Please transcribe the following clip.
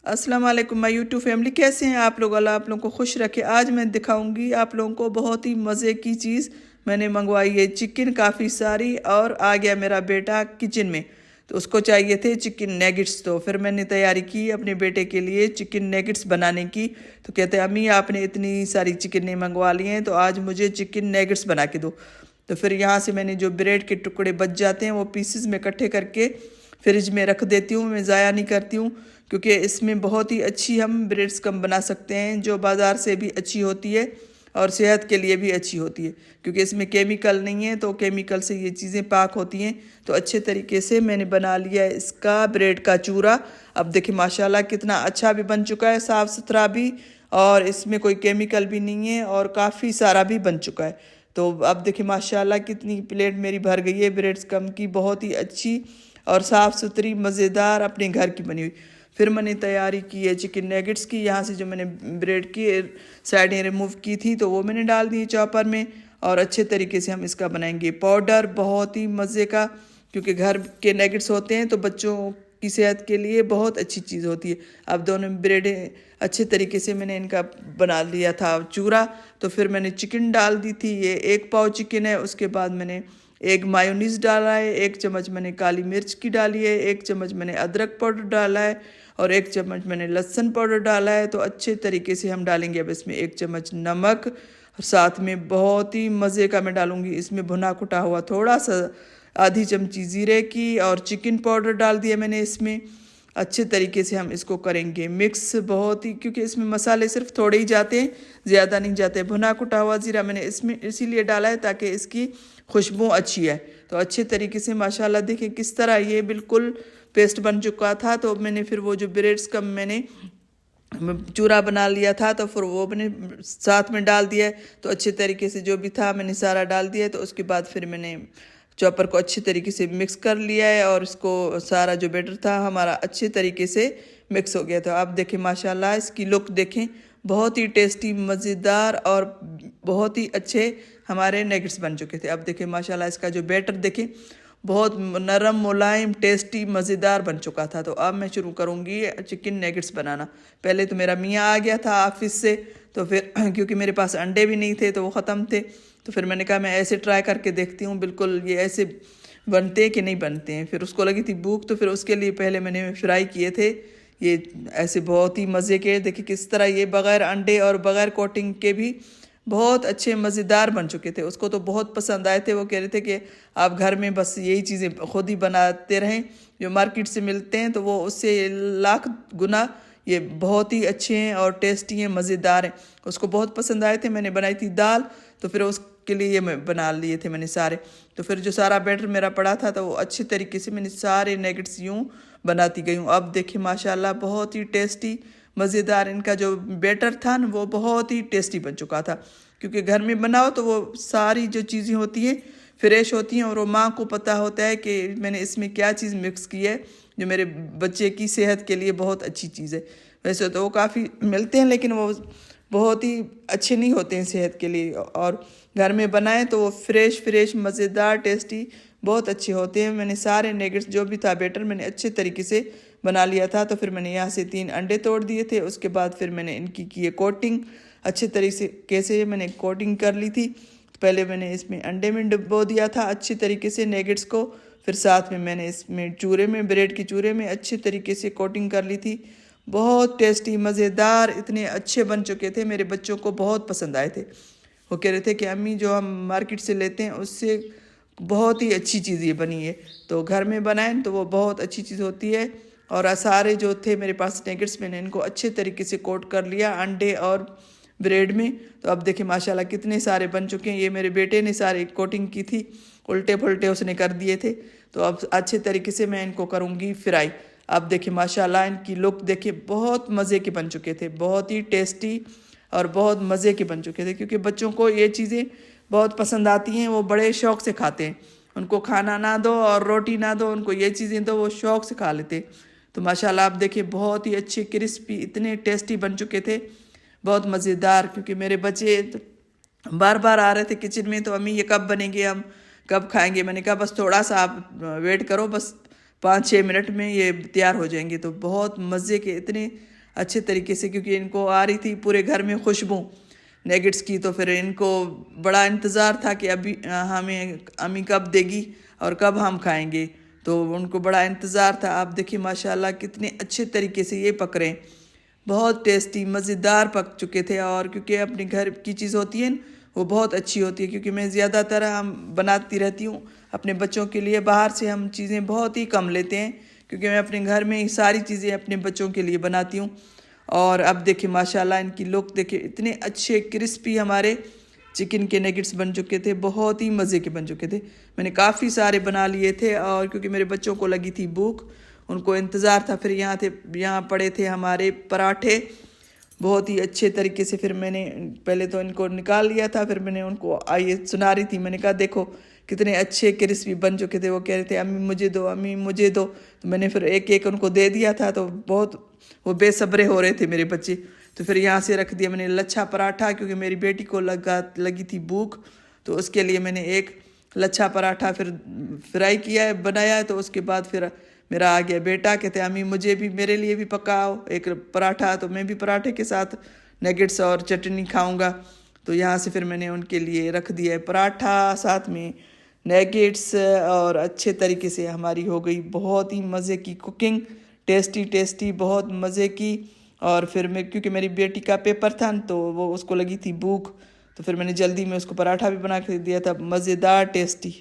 अस्सलाम वालेकुम my YouTube family, कैसे हैं आप लोग? अल्लाह आप लोगों को खुश रखे। आज मैं दिखाऊंगी आप लोगों को बहुत ही मज़े की चीज़ मैंने मंगवाई है। चिकन काफ़ी सारी, और आ गया मेरा बेटा किचन में, तो उसको चाहिए थे चिकन नेगेट्स। तो फिर मैंने तैयारी की अपने बेटे के लिए चिकन नेगेट्स बनाने की। तो कहते हैं अम्मी आपने इतनी सारी चिकन मंगवा ली हैं, तो आज मुझे चिकन नेगेट्स बना के दो। तो फिर यहाँ से मैंने जो ब्रेड के टुकड़े बच जाते हैं वो पीसेस में इकट्ठे करके फ्रिज में रख देती हूँ। मैं ज़ाया नहीं करती हूँ, क्योंकि इसमें बहुत ही अच्छी हम ब्रेड्स कम बना सकते हैं, जो बाज़ार से भी अच्छी होती है और सेहत के लिए भी अच्छी होती है, क्योंकि इसमें केमिकल नहीं है। तो केमिकल से ये चीज़ें पाक होती हैं। तो अच्छे तरीके से मैंने बना लिया है इसका ब्रेड का चूरा। अब देखिए माशाल्लाह कितना अच्छा भी बन चुका है, साफ़ सुथरा भी, और इसमें कोई केमिकल भी नहीं है, और काफ़ी सारा भी बन चुका है। तो अब देखिए माशाल्लाह कितनी प्लेट मेरी भर गई है ब्रेड्स कम की, बहुत ही अच्छी और साफ़ सुथरी मज़ेदार अपने घर की बनी हुई। फिर मैंने तैयारी की है चिकन नेगेट्स की। यहाँ से जो मैंने ब्रेड की साइडें रिमूव की थी, तो वो मैंने डाल दी चॉपर में, और अच्छे तरीके से हम इसका बनाएंगे पाउडर, बहुत ही मज़े का, क्योंकि घर के नेगेट्स होते हैं तो बच्चों की सेहत के लिए बहुत अच्छी चीज़ होती है। अब दोनों ब्रेडें अच्छे तरीके से मैंने इनका बना लिया था चूरा। तो फिर मैंने चिकन डाल दी थी, ये 1 पाव चिकन है। उसके बाद मैंने एक मायोनीज़ डाला है, 1 चम्मच मैंने काली मिर्च की डाली है, 1 चम्मच मैंने अदरक पाउडर डाला है, और 1 चम्मच मैंने लहसुन पाउडर डाला है। तो अच्छे तरीके से हम डालेंगे अब इसमें 1 चम्मच नमक, और साथ में बहुत ही मज़े का मैं डालूंगी इसमें भुना कुटा हुआ थोड़ा सा आधी चमची ज़ीरे की, और चिकन पाउडर डाल दिया मैंने इसमें। अच्छे तरीके से हम इसको करेंगे मिक्स, बहुत ही, क्योंकि इसमें मसाले सिर्फ थोड़े ही जाते हैं, ज़्यादा नहीं जाते। भुना कुटा हुआ ज़ीरा मैंने इसमें इसीलिए डाला है ताकि इसकी खुशबू अच्छी है। तो अच्छे तरीके से माशाल्लाह देखें किस तरह ये बिल्कुल पेस्ट बन चुका था। तो मैंने फिर वो जो ब्रेड्स का मैंने चूरा बना लिया था, तो फिर वो मैंने साथ में डाल दिया। तो अच्छे तरीके से जो भी था मैंने सारा डाल दिया। तो उसके बाद फिर मैंने चॉपर को अच्छी तरीके से मिक्स कर लिया है, और इसको सारा जो बैटर था हमारा अच्छे तरीके से मिक्स हो गया। तो आप देखें माशाल्लाह इसकी लुक देखें, बहुत ही टेस्टी मज़ेदार और बहुत ही अच्छे हमारे नेगेट्स बन चुके थे। अब देखें माशाल्लाह इसका जो बैटर देखें, बहुत नरम मुलायम टेस्टी मज़ेदार बन चुका था। तो अब मैं शुरू करूँगी चिकन नेगेट्स बनाना। पहले तो मेरा मियाँ आ गया था ऑफिस से, तो फिर क्योंकि मेरे पास अंडे भी नहीं थे तो वो ख़त्म थे, तो फिर मैंने कहा मैं ऐसे ट्राई करके देखती हूँ बिल्कुल ये ऐसे बनते हैं कि नहीं बनते हैं। फिर उसको लगी थी भूख, तो फिर उसके लिए पहले मैंने फ्राई किए थे ये ऐसे, बहुत ही मज़े के। देखिए किस तरह ये बग़ैर अंडे और बग़ैर कोटिंग के भी बहुत अच्छे मज़ेदार बन चुके थे। उसको तो बहुत पसंद आए थे। वो कह रहे थे कि आप घर में बस यही चीज़ें खुद ही बनाते रहें, जो मार्केट से मिलते हैं तो वो उससे लाख गुना ये बहुत ही अच्छे हैं और टेस्टी हैं, मज़ेदार हैं। उसको बहुत पसंद आए थे। मैंने बनाई थी दाल, तो फिर उसके लिए ये मैं बना लिए थे मैंने सारे। तो फिर जो सारा बैटर मेरा पड़ा था, तो वो अच्छे तरीके से मैंने सारे नेगेट्स यूँ बनाती गई हूँ। अब देखिए माशाल्लाह बहुत ही टेस्टी मज़ेदार इनका जो बैटर था ना, वो बहुत ही टेस्टी बन चुका था। क्योंकि घर में बनाओ तो वो सारी जो चीज़ें होती हैं फ्रेश होती हैं, और वो माँ को पता होता है कि मैंने इसमें क्या चीज़ मिक्स की है जो मेरे बच्चे की सेहत के लिए बहुत अच्छी चीज़ है। वैसे तो वो काफ़ी मिलते हैं, लेकिन वो बहुत ही अच्छे नहीं होते हैं सेहत के लिए, और घर में बनाएं तो वो फ्रेश मज़ेदार टेस्टी बहुत अच्छे होते हैं। मैंने सारे नेगेट्स जो भी था बैटर मैंने अच्छे तरीके से बना लिया था। तो फिर मैंने यहाँ से 3 अंडे तोड़ दिए थे। उसके बाद फिर मैंने इनकी की है कोटिंग, अच्छे तरीके से मैंने कोटिंग कर ली थी। तो पहले मैंने इसमें अंडे में डुबो दिया था अच्छे तरीके से नेगेट्स को, फिर साथ में मैंने इसमें चूरे में, ब्रेड के चूरे में अच्छे तरीके से कोटिंग कर ली थी। बहुत टेस्टी मज़ेदार इतने अच्छे बन चुके थे, मेरे बच्चों को बहुत पसंद आए थे। वो कह रहे थे कि अम्मी जो हम मार्केट से लेते हैं उससे बहुत ही अच्छी चीज़ ये बनी है, तो घर में बनाएं तो वो बहुत अच्छी चीज़ होती है। और सारे जो थे मेरे पास नेगेट्स, मैंने इनको अच्छे तरीके से कोट कर लिया अंडे और ब्रेड में। तो अब देखिए माशाल्लाह कितने सारे बन चुके हैं। ये मेरे बेटे ने सारी कोटिंग की थी, उल्टे पुल्टे उसने कर दिए थे। तो अब अच्छे तरीके से मैं इनको करूँगी फ्राई। अब देखिए माशाल्लाह इनकी लुक देखिए, बहुत मज़े के बन चुके थे, बहुत ही टेस्टी और बहुत मज़े के बन चुके थे। क्योंकि बच्चों को ये चीज़ें बहुत पसंद आती हैं, वो बड़े शौक़ से खाते हैं। उनको खाना ना दो और रोटी ना दो, उनको ये चीज़ें दो, वो शौक़ से खा लेते। तो माशाल्लाह आप देखिए बहुत ही अच्छे क्रिस्पी इतने टेस्टी बन चुके थे, बहुत मज़ेदार। क्योंकि मेरे बच्चे तो बार बार आ रहे थे किचन में, तो अम्मी ये कब बनेंगे, हम कब खाएंगे। मैंने कहा बस थोड़ा सा आप वेट करो, बस 5-6 मिनट में ये तैयार हो जाएंगे। तो बहुत मज़े के इतने अच्छे तरीके से, क्योंकि इनको आ रही थी पूरे घर में खुशबू नगेट्स की। तो फिर इनको बड़ा इंतज़ार था कि अभी हमें अम्मी कब देगी और कब हम खाएंगे। तो उनको बड़ा इंतज़ार था। आप देखिए माशाल्लाह कितने अच्छे तरीके से ये पक रहे हैं, बहुत टेस्टी मज़ेदार पक चुके थे। और क्योंकि अपने घर की चीज़ होती है वो बहुत अच्छी होती है, क्योंकि मैं ज़्यादातर हम बनाती रहती हूँ अपने बच्चों के लिए। बाहर से हम चीज़ें बहुत ही कम लेते हैं, क्योंकि मैं अपने घर में ही सारी चीज़ें अपने बच्चों के लिए बनाती हूँ। और अब देखिए माशाल्लाह इनकी लुक देखिए, इतने अच्छे क्रिस्पी हमारे चिकन के नगेट्स बन चुके थे, बहुत ही मज़े के बन चुके थे। मैंने काफ़ी सारे बना लिए थे, और क्योंकि मेरे बच्चों को लगी थी भूख, उनको इंतज़ार था। फिर यहाँ पड़े थे हमारे पराठे बहुत ही अच्छे तरीके से। फिर मैंने पहले तो इनको निकाल लिया था, फिर मैंने उनको आइए सुना रही थी, मैंने कहा देखो कितने अच्छे क्रिस्पी बन चुके थे। वो कह रहे थे अम्मी मुझे दो, अम्मी मुझे दो। तो मैंने फिर एक एक उनको दे दिया था। तो बहुत वो बेसब्रे हो रहे थे मेरे बच्चे। तो फिर यहाँ से रख दिया मैंने लच्छा पराठा, क्योंकि मेरी बेटी को लगी थी भूख, तो उसके लिए मैंने एक लच्छा पराठा फिर फ्राई किया है, बनाया है। तो उसके बाद फिर मेरा आ गया बेटा, कहते अम्मी मुझे भी, मेरे लिए भी पकाओ एक पराठा। तो मैं भी पराठे के साथ नगेट्स और चटनी खाऊंगा। तो यहाँ से फिर मैंने उनके लिए रख दिया है पराठा, साथ में नगेट्स, और अच्छे तरीके से हमारी हो गई बहुत ही मज़े की कुकिंग, टेस्टी टेस्टी बहुत मज़े की। और फिर मैं, क्योंकि मेरी बेटी का पेपर था तो वो उसको लगी थी भूख, तो फिर मैंने जल्दी में उसको पराठा भी बना के दिया था, मज़ेदार टेस्टी।